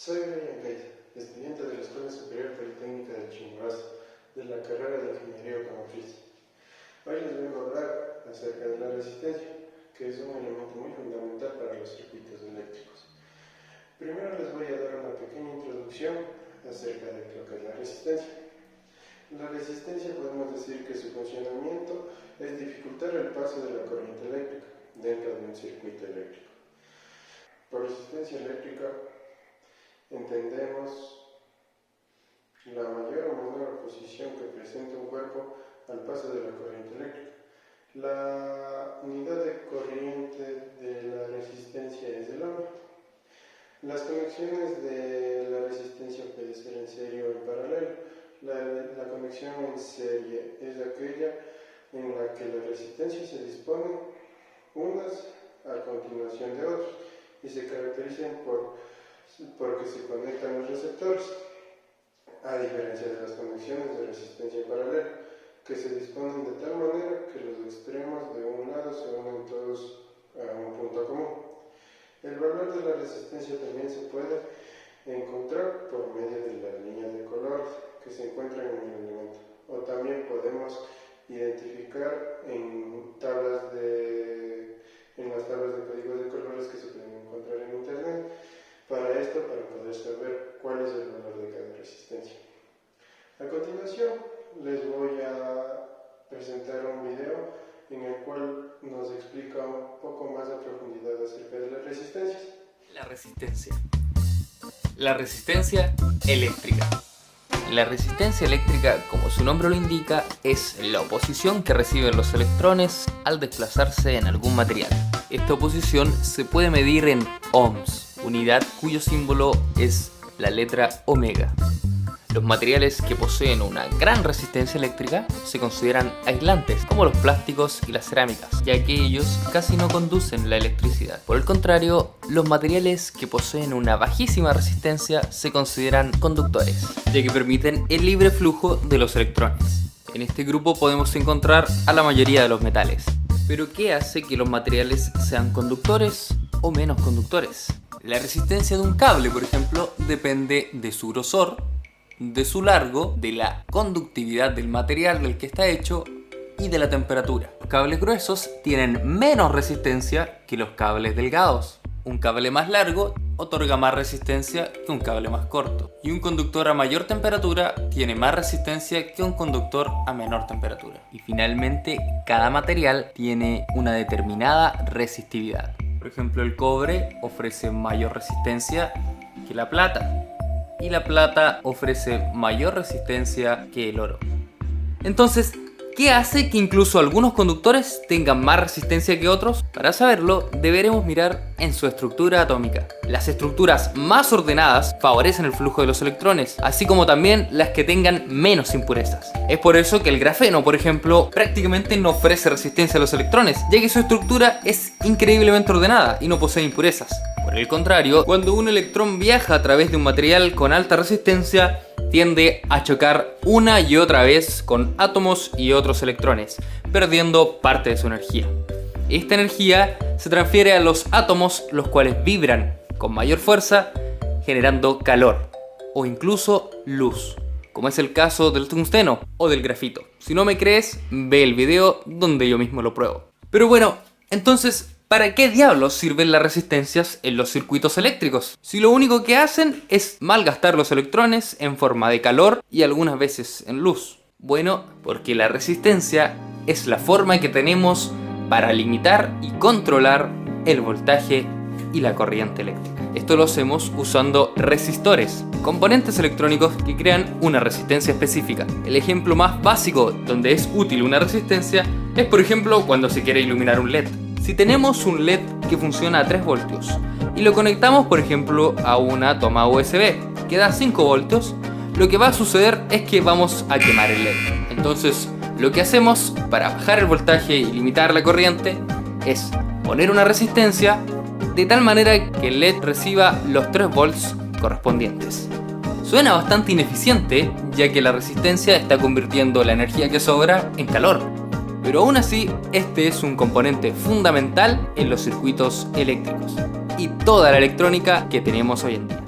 Soy Brian Gates, estudiante de la Escuela Superior Politécnica de Chimborazo, de la carrera de Ingeniería Automotriz. Hoy les vengo a hablar acerca de la resistencia, que es un elemento muy fundamental para los circuitos eléctricos. Primero les voy a dar una pequeña introducción acerca de lo que es la resistencia. La resistencia podemos decir que su funcionamiento es dificultar el paso de la corriente eléctrica dentro de un circuito eléctrico. Por resistencia eléctrica entendemos la mayor o menor oposición que presenta un cuerpo al paso de la corriente eléctrica. La unidad de corriente de la resistencia es el ohmo. Las conexiones de la resistencia pueden ser en serie o en paralelo. La conexión en serie es aquella en la que la resistencia se dispone unas a continuación de otras y se caracterizan porque se conectan los receptores, a diferencia de las conexiones de resistencia paralela, que se disponen de tal manera que los extremos de un lado se unen todos a un punto común. El valor de la resistencia también se puede encontrar por medio de las líneas de colores que se encuentran en el elemento, o también podemos identificar en las tablas de códigos de colores que se pueden encontrar en internet. Para poder saber cuál es el valor de cada resistencia. A continuación les voy a presentar un video en el cual nos explica un poco más a profundidad acerca de las resistencias. La resistencia. La resistencia eléctrica. La resistencia eléctrica, como su nombre lo indica, es la oposición que reciben los electrones al desplazarse en algún material. Esta oposición se puede medir en ohms, unidad cuyo símbolo es la letra omega. Los materiales que poseen una gran resistencia eléctrica se consideran aislantes, como los plásticos y las cerámicas, ya que ellos casi no conducen la electricidad. Por el contrario, los materiales que poseen una bajísima resistencia se consideran conductores, ya que permiten el libre flujo de los electrones. En este grupo podemos encontrar a la mayoría de los metales. Pero ¿qué hace que los materiales sean conductores o menos conductores? La resistencia de un cable, por ejemplo, depende de su grosor, de su largo, de la conductividad del material del que está hecho y de la temperatura. Los cables gruesos tienen menos resistencia que los cables delgados. Un cable más largo otorga más resistencia que un cable más corto. Y un conductor a mayor temperatura tiene más resistencia que un conductor a menor temperatura. Y finalmente, cada material tiene una determinada resistividad. Por ejemplo, el cobre ofrece mayor resistencia que la plata. Y la plata ofrece mayor resistencia que el oro. Entonces, ¿qué hace que incluso algunos conductores tengan más resistencia que otros? Para saberlo, deberemos mirar en su estructura atómica. Las estructuras más ordenadas favorecen el flujo de los electrones, así como también las que tengan menos impurezas. Es por eso que el grafeno, por ejemplo, prácticamente no ofrece resistencia a los electrones, ya que su estructura es increíblemente ordenada y no posee impurezas. Por el contrario, cuando un electrón viaja a través de un material con alta resistencia, tiende a chocar una y otra vez con átomos y otros electrones, perdiendo parte de su energía. Esta energía se transfiere a los átomos, los cuales vibran con mayor fuerza, generando calor o incluso luz, como es el caso del tungsteno o del grafito. Si no me crees, ve el video donde yo mismo lo pruebo. Pero bueno, entonces, ¿para qué diablos sirven las resistencias en los circuitos eléctricos? Si lo único que hacen es malgastar los electrones en forma de calor y algunas veces en luz. Bueno, porque la resistencia es la forma que tenemos para limitar y controlar el voltaje y la corriente eléctrica. Esto lo hacemos usando resistores, componentes electrónicos que crean una resistencia específica. El ejemplo más básico donde es útil una resistencia es, por ejemplo, cuando se quiere iluminar un LED. Si tenemos un LED que funciona a 3 voltios y lo conectamos, por ejemplo, a una toma USB que da 5 voltios, lo que va a suceder es que vamos a quemar el LED. Entonces, lo que hacemos para bajar el voltaje y limitar la corriente es poner una resistencia de tal manera que el LED reciba los 3 volts correspondientes. Suena bastante ineficiente, ya que la resistencia está convirtiendo la energía que sobra en calor. Pero aún así, este es un componente fundamental en los circuitos eléctricos y toda la electrónica que tenemos hoy en día.